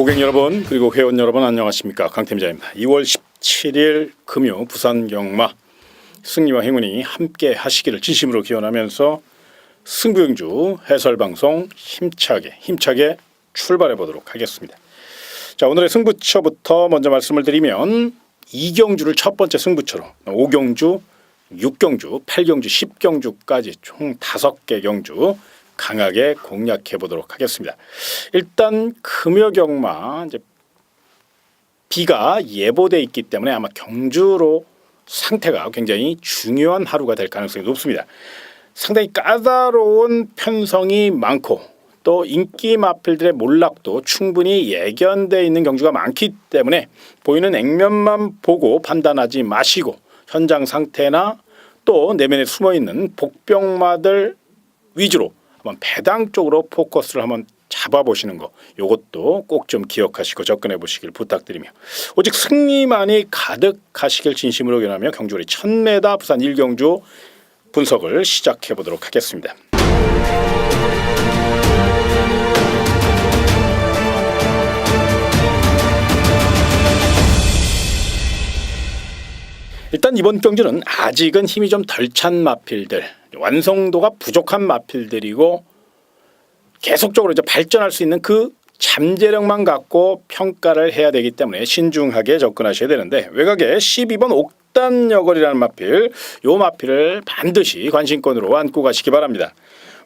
고객 여러분 그리고 회원 여러분 안녕하십니까. 강태미자입니다. 2월 17일 금요 부산 경마 승리와 행운이 함께 하시기를 진심으로 기원하면서 승부영주 해설방송 힘차게 출발해 보도록 하겠습니다. 자, 오늘의 승부처부터 먼저 말씀을 드리면 2경주를 첫 번째 승부처로 5경주, 6경주, 8경주, 10경주까지 총 5개 경주 강하게 공략해 보도록 하겠습니다. 일단 금요경마 이제 비가 예보돼 있기 때문에 아마 경주로 상태가 굉장히 중요한 하루가 될 가능성이 높습니다. 상당히 까다로운 편성이 많고 또 인기 마필들의 몰락도 충분히 예견돼 있는 경주가 많기 때문에 보이는 액면만 보고 판단하지 마시고 현장 상태나 또 내면에 숨어있는 복병마들 위주로 한번 배당 쪽으로 포커스를 한번 잡아보시는 거, 이것도 꼭 좀 기억하시고 접근해 보시길 부탁드리며 오직 승리만이 가득하시길 진심으로 기원하며 경주리 1000m 부산 1경주 분석을 시작해 보도록 하겠습니다. 일단 이번 경주는 아직은 힘이 좀 덜 찬 마필들, 완성도가 부족한 마필들이고 계속적으로 이제 발전할 수 있는 그 잠재력만 갖고 평가를 해야 되기 때문에 신중하게 접근하셔야 되는데 외곽에 12번 옥단여걸이라는 마필, 요 마필을 반드시 관심권으로 안고 가시기 바랍니다.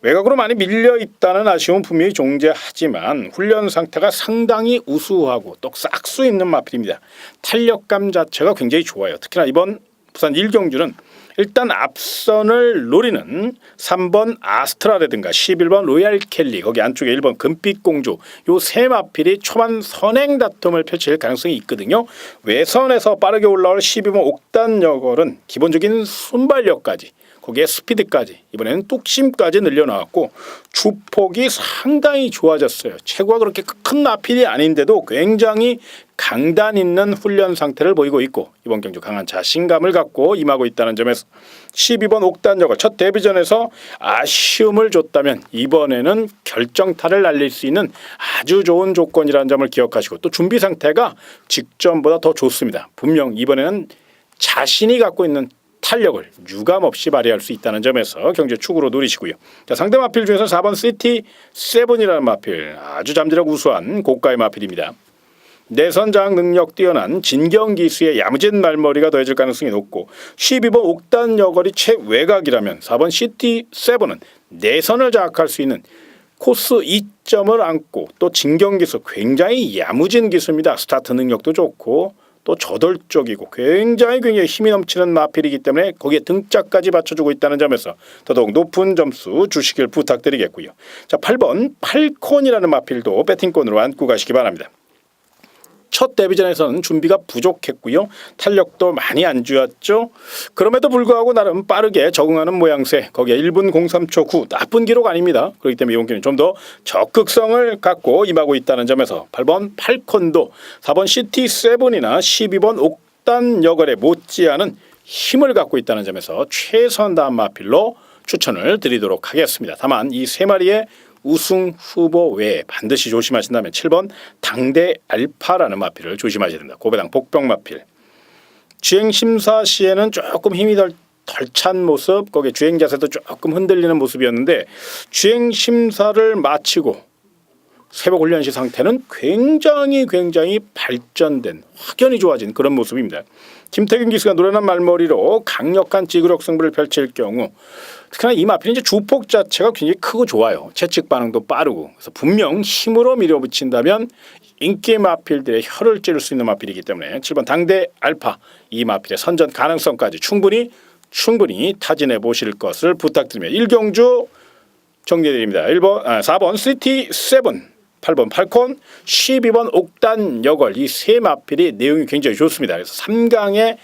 외곽으로 많이 밀려 있다는 아쉬움은 분명히 존재하지만 훈련 상태가 상당히 우수하고 또 싹수 있는 마필입니다. 탄력감 자체가 굉장히 좋아요. 특히나 이번 부산 1경주는 일단 앞선을 노리는 3번 아스트라라든가 11번 로얄 켈리, 거기 안쪽에 1번 금빛공주, 요 세 마필이 초반 선행 다툼을 펼칠 가능성이 있거든요. 외선에서 빠르게 올라올 12번 옥단여걸은 기본적인 순발력까지 거기에 스피드까지 이번에는 뚝심까지 늘려나왔고 주폭이 상당히 좋아졌어요. 체구가 그렇게 큰 마필이 아닌데도 굉장히 강단 있는 훈련 상태를 보이고 있고 이번 경주 강한 자신감을 갖고 임하고 있다는 점에서 12번 옥단여걸 첫 데뷔전에서 아쉬움을 줬다면 이번에는 결정타를 날릴 수 있는 아주 좋은 조건이라는 점을 기억하시고 또 준비 상태가 직전보다 더 좋습니다. 분명 이번에는 자신이 갖고 있는 탄력을 유감없이 발휘할 수 있다는 점에서 경주 축으로 노리시고요. 자, 상대 마필 중에서 4번 시티 7이라는 마필, 아주 잠재력 우수한 고가의 마필입니다. 내선장 능력 뛰어난 진경기수의 야무진 말머리가 더해질 가능성이 높고 12번 옥단여걸이 최외곽이라면 4번 시티 7은 내선을 장악할 수 있는 코스 2점을 안고 또 진경기수 굉장히 야무진 기수입니다. 스타트 능력도 좋고 또 저돌적이고 굉장히 힘이 넘치는 마필이기 때문에 거기에 등짝까지 받쳐주고 있다는 점에서 더더욱 높은 점수 주시길 부탁드리겠고요. 자, 8번 팔콘이라는 마필도 배팅권으로 안고 가시기 바랍니다. 첫 데뷔전에서는 준비가 부족했고요. 탄력도 많이 안 좋았죠. 그럼에도 불구하고 나름 빠르게 적응하는 모양새, 거기에 1분 03초 9 나쁜 기록 아닙니다. 그렇기 때문에 이번 경기는 좀 더 적극성을 갖고 임하고 있다는 점에서 8번 팔콘도 4번 시티 7이나 12번 옥단여걸에 못지않은 힘을 갖고 있다는 점에서 최선 다한 마필로 추천을 드리도록 하겠습니다. 다만 이 세 마리의 우승 후보 외에 반드시 조심하신다면 7번 당대 알파라는 마필을 조심하셔야 된다. 고배당 복병 마필. 주행 심사 시에는 조금 힘이 덜 찬 모습, 거기에 주행 자세도 조금 흔들리는 모습이었는데 주행 심사를 마치고 새벽 훈련 시 상태는 굉장히 발전된 확연히 좋아진 그런 모습입니다. 김태균 기수가 노련한 말머리로 강력한 지구력 승부를 펼칠 경우 특히나 이 마필은 이제 주폭 자체가 굉장히 크고 좋아요. 채측 반응도 빠르고 그래서 분명 힘으로 밀어붙인다면 인기 마필들의 혀를 찌를 수 있는 마필이기 때문에 7번 당대 알파 이 마필의 선전 가능성까지 충분히 타진해 보실 것을 부탁드리며 1경주 정리해드립니다. 4번 시티 7, 8번 팔콘, 12번 옥단여걸 이 세 마필이 내용이 굉장히 좋습니다. 그래서 3강의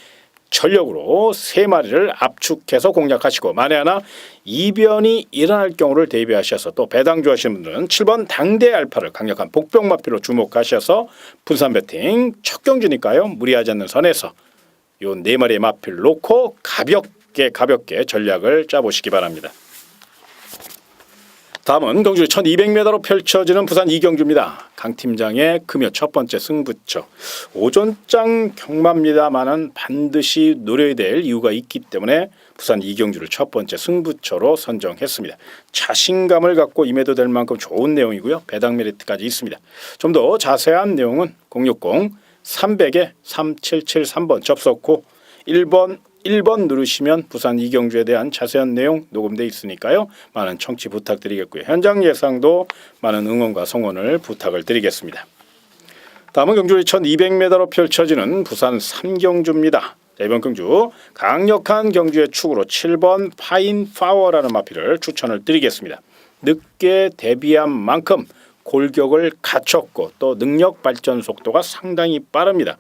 전력으로 세 마리를 압축해서 공략하시고 만에 하나 이변이 일어날 경우를 대비하셔서 또 배당 좋아하시는 분들은 7번 당대 알파를 강력한 복병 마필로 주목하셔서 분산 배팅 첫 경주니까요. 무리하지 않는 선에서 요 네 마리의 마필 놓고 가볍게 전략을 짜보시기 바랍니다. 다음은 경주 1200m로 펼쳐지는 부산 이경주입니다. 강 팀장의 금요 첫 번째 승부처. 오전장 경마입니다만은 반드시 노려야 될 이유가 있기 때문에 부산 이경주를 첫 번째 승부처로 선정했습니다. 자신감을 갖고 임해도 될 만큼 좋은 내용이고요. 배당 메리트까지 있습니다. 좀 더 자세한 내용은 060-300-3773번 접속 후 1번 누르시면 부산 이경주에 대한 자세한 내용 녹음되어 있으니까요. 많은 청취 부탁드리겠고요. 현장 예상도 많은 응원과 성원을 부탁을 드리겠습니다. 다음은 경주 1200m로 펼쳐지는 부산 삼경주입니다. 이번 경주 강력한 경주의 축으로 7번 파인파워라는 마필을 추천을 드리겠습니다. 늦게 데뷔한 만큼 골격을 갖췄고 또 능력 발전 속도가 상당히 빠릅니다.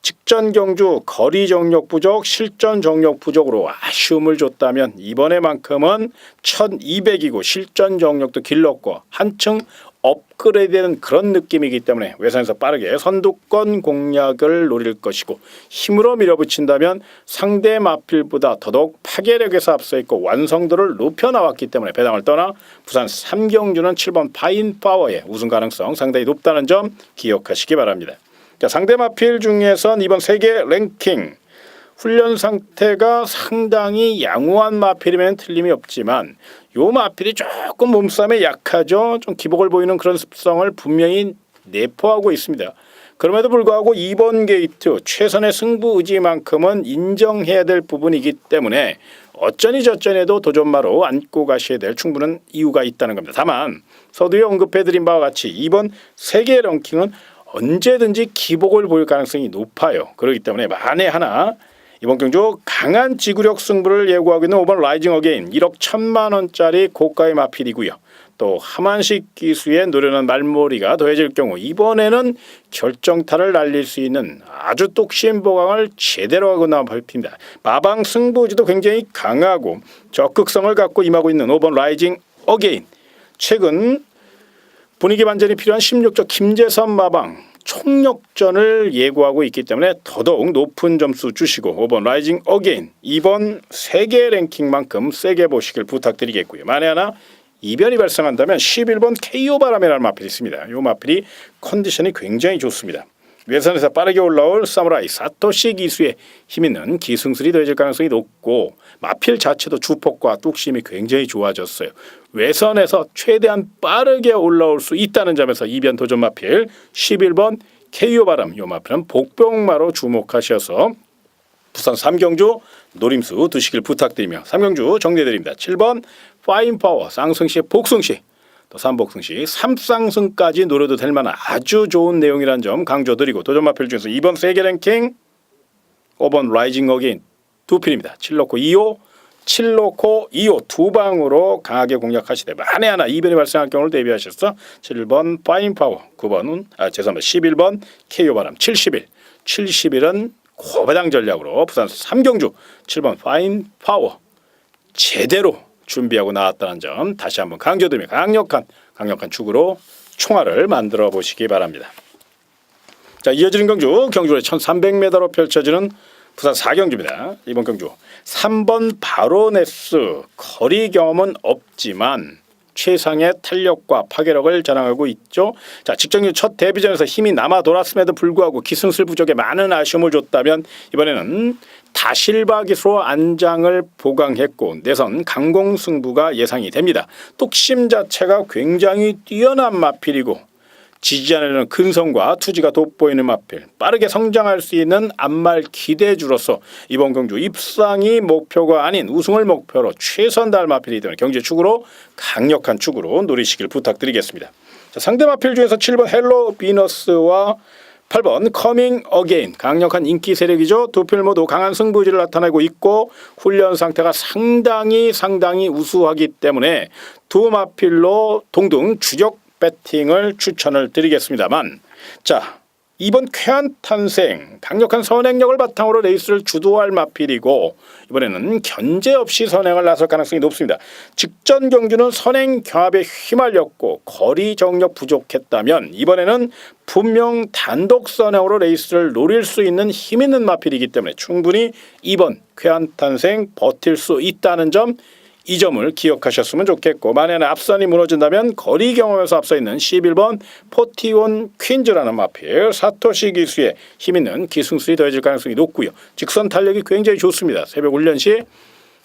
직전 경주 거리 정력 부족, 실전 정력 부족으로 아쉬움을 줬다면 이번에만큼은 1200이고 실전 정력도 길렀고 한층 업그레이드되는 그런 느낌이기 때문에 외선에서 빠르게 선두권 공략을 노릴 것이고 힘으로 밀어붙인다면 상대 마필보다 더더욱 파괴력에서 앞서 있고 완성도를 높여 나왔기 때문에 배당을 떠나 부산 삼경주는 7번 파인파워의 우승 가능성 상당히 높다는 점 기억하시기 바랍니다. 자, 상대 마필 중에선 이번 세계 랭킹 훈련 상태가 상당히 양호한 마필이면 틀림이 없지만 요 마필이 조금 몸싸움에 약하죠. 좀 기복을 보이는 그런 습성을 분명히 내포하고 있습니다. 그럼에도 불구하고 2번 게이트 최선의 승부 의지만큼은 인정해야 될 부분이기 때문에 어쩌니 저쩌니해도 도전마로 안고 가셔야 될 충분한 이유가 있다는 겁니다. 다만 서두에 언급해드린 바와 같이 이번 세계 랭킹은 언제든지 기복을 보일 가능성이 높아요. 그렇기 때문에 만에 하나 이번 경주 강한 지구력 승부를 예고하고 있는 5번 라이징 어게인 1억 1000만 원짜리 고가의 마필이고요. 또 하만식 기수의 노련한 말머리가 더해질 경우 이번에는 결정타를 날릴 수 있는 아주 똑신 보강을 제대로 하고 나온 마필입니다. 마방 승부지도 굉장히 강하고 적극성을 갖고 임하고 있는 5번 라이징 어게인. 최근 분위기 반전이 필요한 16조 김재선 마방 총력전을 예고하고 있기 때문에 더더욱 높은 점수 주시고 5번 라이징 어게인 이번 세계 랭킹만큼 세게 보시길 부탁드리겠고요. 만에 하나 이변이 발생한다면 11번 KO 바람이라는 마필이 있습니다. 이 마필이 컨디션이 굉장히 좋습니다. 외선에서 빠르게 올라올 사무라이 사토시 기수의 힘있는 기승술이 더해질 가능성이 높고 마필 자체도 주폭과 뚝심이 굉장히 좋아졌어요. 외선에서 최대한 빠르게 올라올 수 있다는 점에서 이변 도전 마필 11번 KO 바람 이 마필은 복병마로 주목하셔서 부산 삼경주 노림수 두시길 부탁드리며 삼경주 정리해드립니다. 7번 파인파워 쌍승시 복승시 또 삼복승시 3쌍승까지 노려도 될 만한 아주 좋은 내용이라는 점 강조드리고 도전 마필 중에서 2번 세계 랭킹 5번 라이징 어게인 두 필입니다. 7놓고 2호 7놓고 2호 두 방으로 강하게 공략하시되 만에 하나 이변이 발생할 경우를 대비하셔서 7번 파인파워 9번은 11번 KO 바람 71은 고배당 전략으로 부산 삼경주 7번 파인파워 제대로 준비하고 나왔다는 점 다시 한번 강조드리며 강력한 축으로 총알을 만들어 보시기 바랍니다. 자, 이어지는 경주 1300m로 펼쳐지는 부산 4경주입니다. 이번 경주 3번 바로네스 거리 경험은 없지만 최상의 탄력과 파괴력을 자랑하고 있죠. 자, 직전경주 첫 데뷔전에서 힘이 남아 돌았음에도 불구하고 기승술 부족에 많은 아쉬움을 줬다면 이번에는 다실바 기수로 안장을 보강했고 내선 강공승부가 예상이 됩니다. 뚝심 자체가 굉장히 뛰어난 마필이고 지지자는 근성과 투지가 돋보이는 마필 빠르게 성장할 수 있는 앞말 기대주로서 이번 경주 입상이 목표가 아닌 우승을 목표로 최선 다할 마필이기 때문에 경제 축으로 강력한 축으로 노리시길 부탁드리겠습니다. 자, 상대 마필 중에서 7번 헬로 비너스와 8번 커밍 어게인 강력한 인기 세력이죠. 두 필 모두 강한 승부지를 나타내고 있고 훈련 상태가 상당히 우수하기 때문에 두 마필로 동등 주력 배팅을 추천을 드리겠습니다만 자 이번 쾌한 탄생 강력한 선행력을 바탕으로 레이스를 주도할 마필이고 이번에는 견제 없이 선행을 나설 가능성이 높습니다. 직전 경주는 선행 경합에 휘말렸고 거리 정력 부족했다면 이번에는 분명 단독 선행으로 레이스를 노릴 수 있는 힘있는 마필이기 때문에 충분히 이번 쾌한 탄생 버틸 수 있다는 점 이 점을 기억하셨으면 좋겠고, 만약에 앞선이 무너진다면 거리 경험에서 앞서 있는 11번 포티온 퀸즈라는 마필, 사토시 기수의 힘있는 기승술이 더해질 가능성이 높고요. 직선 탄력이 굉장히 좋습니다. 새벽 훈련 시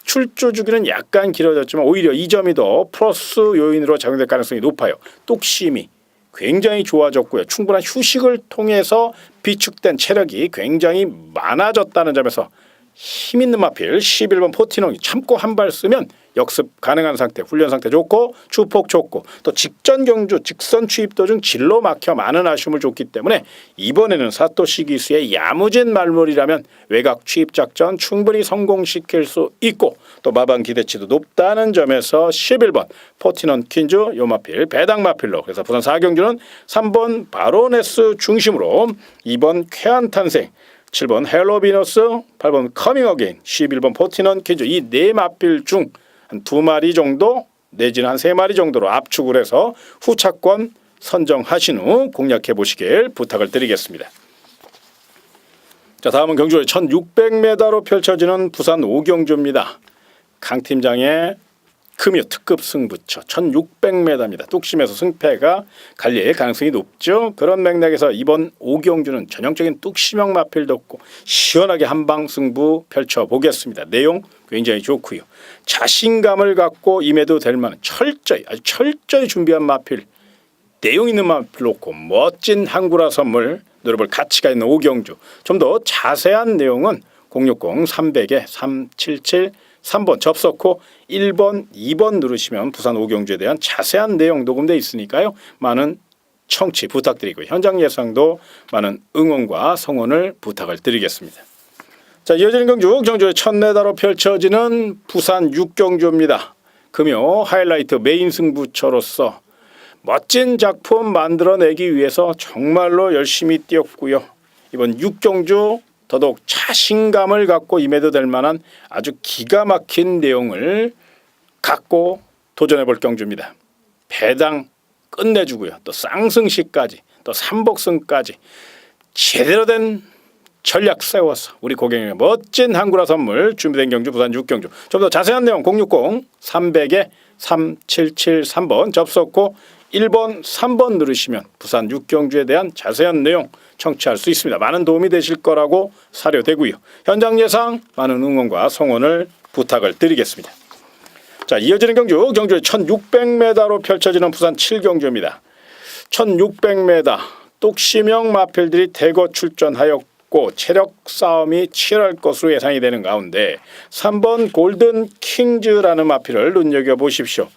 출조 주기는 약간 길어졌지만 오히려 이 점이 더 플러스 요인으로 작용될 가능성이 높아요. 뚝심이 굉장히 좋아졌고요. 충분한 휴식을 통해서 비축된 체력이 굉장히 많아졌다는 점에서 힘있는 마필 11번 포티농이 참고 한 발 쓰면 역습 가능한 상태, 훈련 상태 좋고 주폭 좋고 또 직전 경주 직선 추입 도중 질로 막혀 많은 아쉬움을 줬기 때문에 이번에는 사토시 기수의 야무진 말물이라면 외곽 추입 작전 충분히 성공시킬 수 있고 또 마방 기대치도 높다는 점에서 11번 포티넌 퀸즈 요 마필 배당 마필로, 그래서 부산 4경주는 3번 바로네스 중심으로 2번 쾌한 탄생, 7번 헬로 비너스, 8번 커밍 어게인, 11번 포티넌 퀸즈 이 네 마필 중 한 2마리 정도 내지는 한 3마리 정도로 압축을 해서 후차권 선정하신 후 공략해 보시길 부탁을 드리겠습니다. 자, 다음은 경주의 1600m로 펼쳐지는 부산 5경주입니다. 강 팀장의 금요 특급 승부처 1600m입니다. 뚝심에서 승패가 갈릴 가능성이 높죠. 그런 맥락에서 이번 5경주는 전형적인 뚝심형 마필도 없고 시원하게 한방 승부 펼쳐보겠습니다. 내용 굉장히 좋고요. 자신감을 갖고 임해도 될 만한 아주 철저히 준비한 마필, 내용 있는 마필 놓고 멋진 항구라 선물 노려볼 가치가 있는 5경주. 좀 더 자세한 내용은 060-300-377 3번 접속 후 1번, 2번 누르시면 부산 5경주에 대한 자세한 내용 녹음되어 있으니까요. 많은 청취 부탁드리고 현장 예상도 많은 응원과 성원을 부탁을 드리겠습니다. 자, 이어지는 경주 경주의 첫내다로 펼쳐지는 부산 6경주입니다. 금요 하이라이트 메인 승부처로서 멋진 작품 만들어내기 위해서 정말로 열심히 뛰었고요. 이번 6경주 더더욱 자신감을 갖고 임해도 될 만한 아주 기가 막힌 내용을 갖고 도전해 볼 경주입니다. 배당 끝내주고요. 또 쌍승시까지 또 삼복승까지 제대로 된 전략 세워서 우리 고객에게 멋진 항구라 선물 준비된 경주 부산 6경주. 좀 더 자세한 내용 060-300-3773번 접속 후 1번, 3번 누르시면 부산 6경주에 대한 자세한 내용 청취할 수 있습니다. 많은 도움이 되실 거라고 사료되고요. 현장 예상 많은 응원과 성원을 부탁을 드리겠습니다. 자, 이어지는 경주 경주의 1600m로 펼쳐지는 부산 7경주입니다. 1600m 뚝심형 마필들이 대거 출전하였고 체력 싸움이 치열할 것으로 예상이 되는 가운데 3번 골든 킹즈라는 마필을 눈여겨보십시오.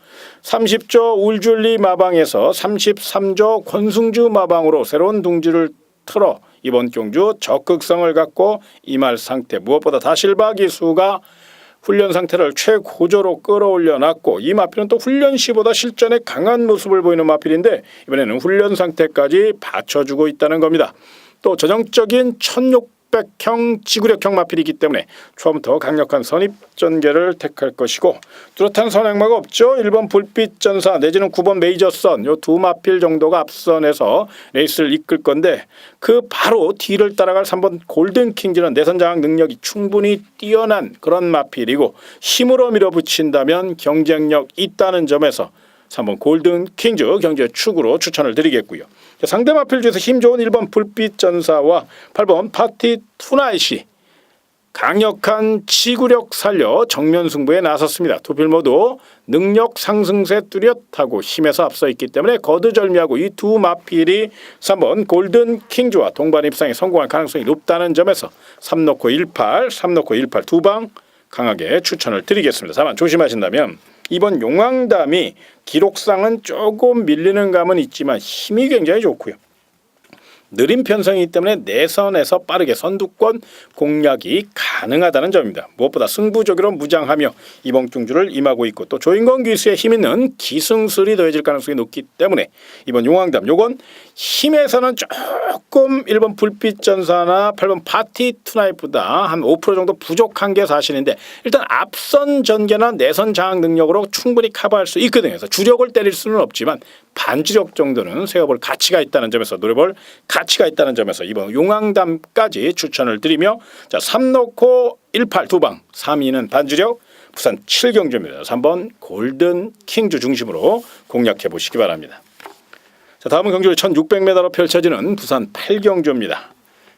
30조 울줄리 마방에서 33조 권승주 마방으로 새로운 둥지를 틀어 이번 경주 적극성을 갖고 임할 상태, 무엇보다 다실바 기수가 훈련 상태를 최고조로 끌어올려놨고 이 마필은 또 훈련 시보다 실전에 강한 모습을 보이는 마필인데 이번에는 훈련 상태까지 받쳐주고 있다는 겁니다. 또 전형적인 1600형 지구력형 마필이기 때문에 초반부터 강력한 선입 전개를 택할 것이고 뚜렷한 선행마가 없죠. 1번 불빛 전사 내지는 9번 메이저선 요 두 마필 정도가 앞선에서 레이스를 이끌 건데 그 바로 뒤를 따라갈 3번 골든 킹즈는 내선 장악 능력이 충분히 뛰어난 그런 마필이고 힘으로 밀어붙인다면 경쟁력 있다는 점에서 3번 골든 킹즈 경주의 축으로 추천을 드리겠고요. 상대 마필 중에서 힘 좋은 1번 불빛 전사와 8번 파티 투나잇이 강력한 지구력 살려 정면 승부에 나섰습니다. 두 필 모두 능력 상승세 뚜렷하고 힘에서 앞서 있기 때문에 거두절미하고 이 두 마필이 3번 골든 킹즈와 동반 입상에 성공할 가능성이 높다는 점에서 3 놓고 18, 3 놓고 18 두 방 강하게 추천을 드리겠습니다. 다만 조심하신다면 이번 용왕담이 기록상은 조금 밀리는 감은 있지만 힘이 굉장히 좋고요. 느린 편성이기 때문에 내선에서 빠르게 선두권 공략이 가능하다는 점입니다. 무엇보다 승부조기로 무장하며 이번 경주를 임하고 있고 또 조인권 기수의 힘있는 기승술이 더해질 가능성이 높기 때문에 이번 용왕담 요건 힘에서는 조금 1번 불빛전사나 8번 파티 투나잇보다 한 5% 정도 부족한 게 사실인데 일단 앞선 전개나 내선 장악 능력으로 충분히 커버할 수 있거든요. 그래서 주력을 때릴 수는 없지만 반주력 정도는 세워볼 가치가 있다는 점에서 노려볼 가치가 있다는 점에서 이번 용왕담까지 추천을 드리며 자 3 놓고 18 두방 3위는 반주력 부산 7경주입니다. 3번 골든 킹주 중심으로 공략해 보시기 바랍니다. 자, 다음은 경주를 1600m로 펼쳐지는 부산 8경주입니다.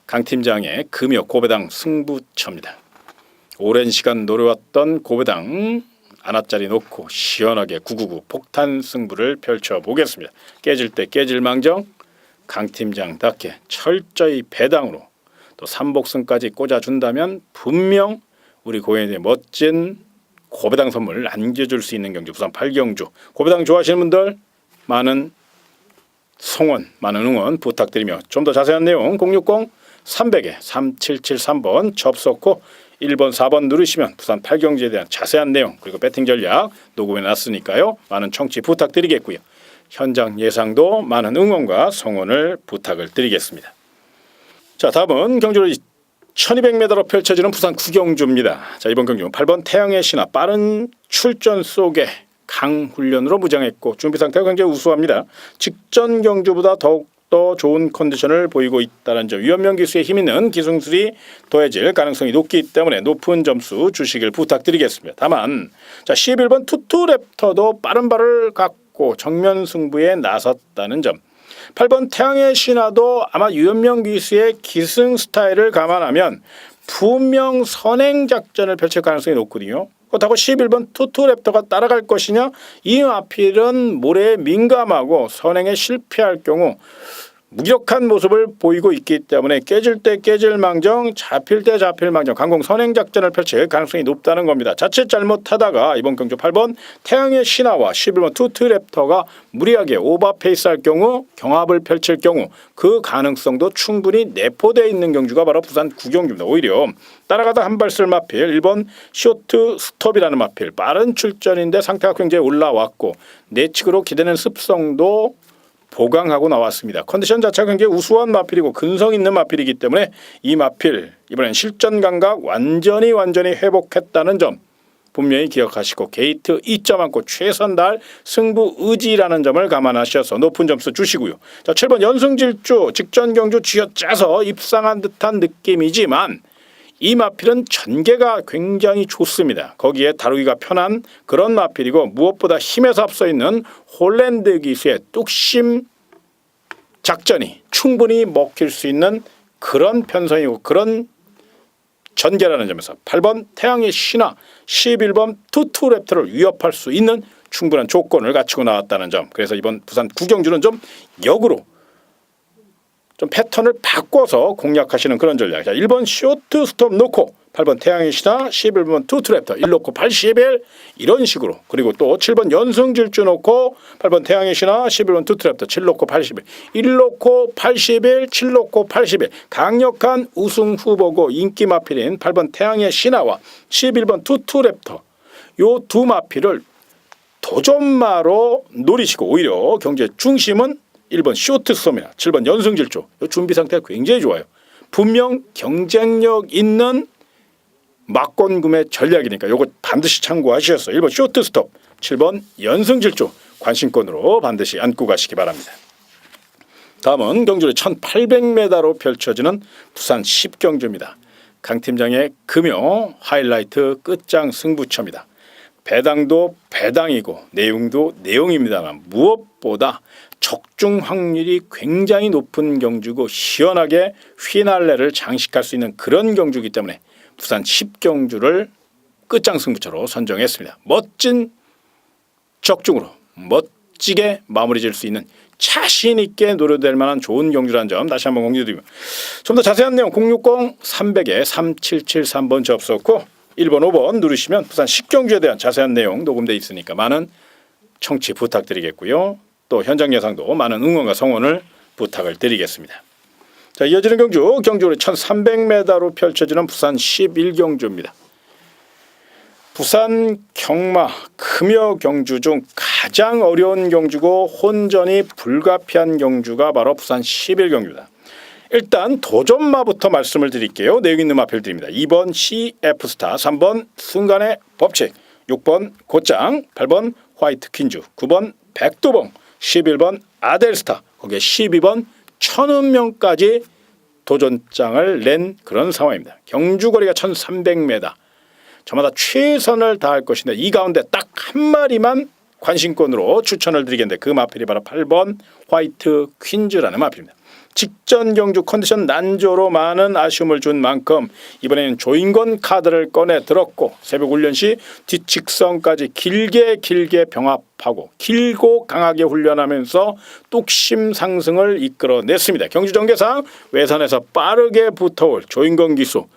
강 팀장의 금요 고배당 승부처입니다. 오랜 시간 노려왔던 고배당 안압자리 놓고 시원하게 999 폭탄 승부를 펼쳐보겠습니다. 깨질 때 깨질망정 강 팀장답게 철저히 배당으로 또 삼복승까지 꽂아준다면 분명 우리 고객님의 멋진 고배당 선물을 안겨줄 수 있는 경주 부산 8경주. 고배당 좋아하시는 분들 많은 성원, 많은 응원 부탁드리며 좀 더 자세한 내용 060-300-3773번 접속 후 1번, 4번 누르시면 부산 8경주에 대한 자세한 내용 그리고 배팅 전략 녹음해 놨으니까요. 많은 청취 부탁드리겠고요. 현장 예상도 많은 응원과 성원을 부탁을 드리겠습니다. 자, 다음은 경주를 1200m로 펼쳐지는 부산 9경주입니다. 자, 이번 경주는 8번 태양의 신화 빠른 출전 속에 강훈련으로 무장했고 준비 상태가 굉장히 우수합니다. 직전 경주보다 더욱더 좋은 컨디션을 보이고 있다는 점 위험명 기수에 힘 있는 기승술이 더해질 가능성이 높기 때문에 높은 점수 주시길 부탁드리겠습니다. 다만 자 11번 투투랩터도 빠른 발을 갖고 정면 승부에 나섰다는 점 8번 태양의 신화도 아마 유현명 기수의 기승 스타일을 감안하면 분명 선행 작전을 펼칠 가능성이 높거든요. 그렇다고 11번 투투랩터가 따라갈 것이냐? 이 마필은 모래에 민감하고 선행에 실패할 경우 무기력한 모습을 보이고 있기 때문에 깨질 때 깨질망정 잡힐 때 잡힐망정 강공 선행 작전을 펼칠 가능성이 높다는 겁니다. 자칫 잘못하다가 이번 경주 8번 태양의 신화와 11번 투투랩터가 무리하게 오버페이스할 경우 경합을 펼칠 경우 그 가능성도 충분히 내포되어 있는 경주가 바로 부산 9경주입니다. 오히려 따라가다 한 발 쓸 마필 1번 쇼트 스톱이라는 마필 빠른 출전인데 상태가 굉장히 올라왔고 내측으로 기대는 습성도 보강하고 나왔습니다. 컨디션 자체가 굉장히 우수한 마필이고 근성 있는 마필이기 때문에 이 마필 이번엔 실전 감각 완전히 회복했다는 점 분명히 기억하시고 게이트 2점 안고 최선 다할 승부 의지라는 점을 감안하셔서 높은 점수 주시고요. 자 7번 연승질주 직전 경주 쥐어짜서 입상한 듯한 느낌이지만 이 마필은 전개가 굉장히 좋습니다. 거기에 다루기가 편한 그런 마필이고 무엇보다 힘에서 앞서 있는 홀랜드 기수의 뚝심 작전이 충분히 먹힐 수 있는 그런 편성이고 그런 전개라는 점에서 8번 태양의 신화 11번 투투랩터를 위협할 수 있는 충분한 조건을 갖추고 나왔다는 점. 그래서 이번 부산 9경주는 좀 역으로 좀 패턴을 바꿔서 공략하시는 그런 전략. 자, 1번 쇼트 스톱 놓고 8번 태양의 신화 11번 투투랩터 1 놓고 81 이런 식으로 그리고 또 7번 연승질주 놓고 8번 태양의 신화 11번 투투랩터 7 놓고 81 1 놓고 81 7 놓고 81 강력한 우승 후보고 인기 마필인 8번 태양의 신화와 11번 투투랩터 요 두 마필을 도전마로 노리시고 오히려 경주의 중심은 1번 쇼트 스톱이나 7번 연승질주 준비 상태가 굉장히 좋아요. 분명 경쟁력 있는 막권 구매 전략이니까 이거 반드시 참고하셔서 1번 쇼트 스톱 7번 연승질주 관심권으로 반드시 안고 가시기 바랍니다. 다음은 경주를 1800m로 펼쳐지는 부산 10경주입니다. 강 팀장의 금요 하이라이트 끝장 승부처입니다. 배당도 배당이고 내용도 내용입니다만 무엇보다 적중 확률이 굉장히 높은 경주고 시원하게 휘날레를 장식할 수 있는 그런 경주이기 때문에 부산 10경주를 끝장 승부처로 선정했습니다. 멋진 적중으로 멋지게 마무리 지을 수 있는 자신 있게 노려될 만한 좋은 경주라는 점 다시 한번 공유드리며 좀 더 자세한 내용 060-300-3773번 접속 후 1번, 5번 누르시면 부산 10경주에 대한 자세한 내용 녹음되어 있으니까 많은 청취 부탁드리겠고요. 또 현장 예상도 많은 응원과 성원을 부탁을 드리겠습니다. 자, 이어지는 경주를 1300m로 펼쳐지는 부산 11경주입니다. 부산 경마 금요 경주 중 가장 어려운 경주고 혼전이 불가피한 경주가 바로 부산 11경주입니다. 일단 도전마부터 말씀을 드릴게요. 내용 있는 마필 드립니다. 2번 CF스타, 3번 순간의 법칙, 6번 곧장, 8번 화이트 퀸주, 9번 백두봉, 11번 아델스타, 거기에 12번 천운명까지 도전장을 낸 그런 상황입니다. 경주거리가 1300m. 저마다 최선을 다할 것인데 이 가운데 딱 한 마리만 관심권으로 추천을 드리겠는데 그 마필이 바로 8번 화이트 퀸즈라는 마필입니다. 직전 경주 컨디션 난조로 많은 아쉬움을 준 만큼 이번에는 조인건 카드를 꺼내 들었고 새벽 훈련 시 뒤측성까지 길게 병합하고 길고 강하게 훈련하면서 뚝심 상승을 이끌어냈습니다. 경주 전개상 외선에서 빠르게 붙어올 조인건 기수,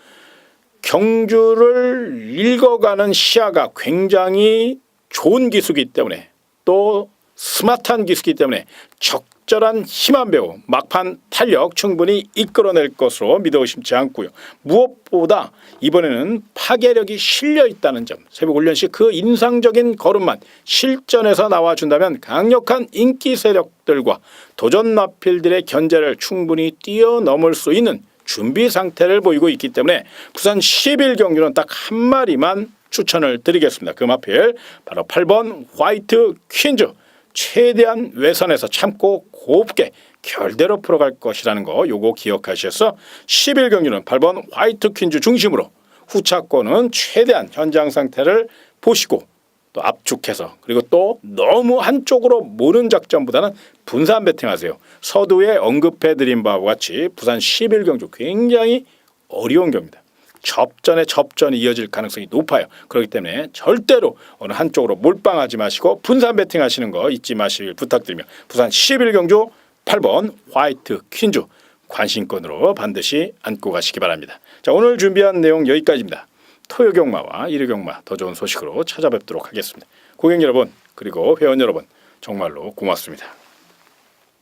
경주를 읽어가는 시야가 굉장히 좋은 기수이기 때문에 또 스마트한 기수이기 때문에 적절한 힘한 배우, 막판 탄력 충분히 이끌어낼 것으로 믿어 의심치 않고요. 무엇보다 이번에는 파괴력이 실려 있다는 점, 새벽 훈련 시 그 인상적인 걸음만 실전에서 나와준다면 강력한 인기 세력들과 도전 마필들의 견제를 충분히 뛰어넘을 수 있는 준비 상태를 보이고 있기 때문에 부산 10일 경주는 딱 한 마리만 추천을 드리겠습니다. 그 마필 바로 8번 화이트 퀸즈. 최대한 외선에서 참고 곱게 결대로 풀어갈 것이라는 거 요거 기억하셔서 10일 경주는 8번 화이트 퀸즈 중심으로 후차권은 최대한 현장 상태를 보시고 또 압축해서 그리고 또 너무 한쪽으로 모는 작전보다는 분산 배팅하세요. 서두에 언급해드린 바와 같이 부산 10일 경주 굉장히 어려운 경기입니다. 접전에 접전이 이어질 가능성이 높아요. 그렇기 때문에 절대로 어느 한쪽으로 몰빵하지 마시고 분산 배팅하시는 거 잊지 마시길 부탁드리며 부산 10일 경주 8번 화이트 퀸즈 관심권으로 반드시 안고 가시기 바랍니다. 자, 오늘 준비한 내용 여기까지입니다. 토요 경마와 일요 경마 더 좋은 소식으로 찾아뵙도록 하겠습니다. 고객 여러분 그리고 회원 여러분 정말로 고맙습니다.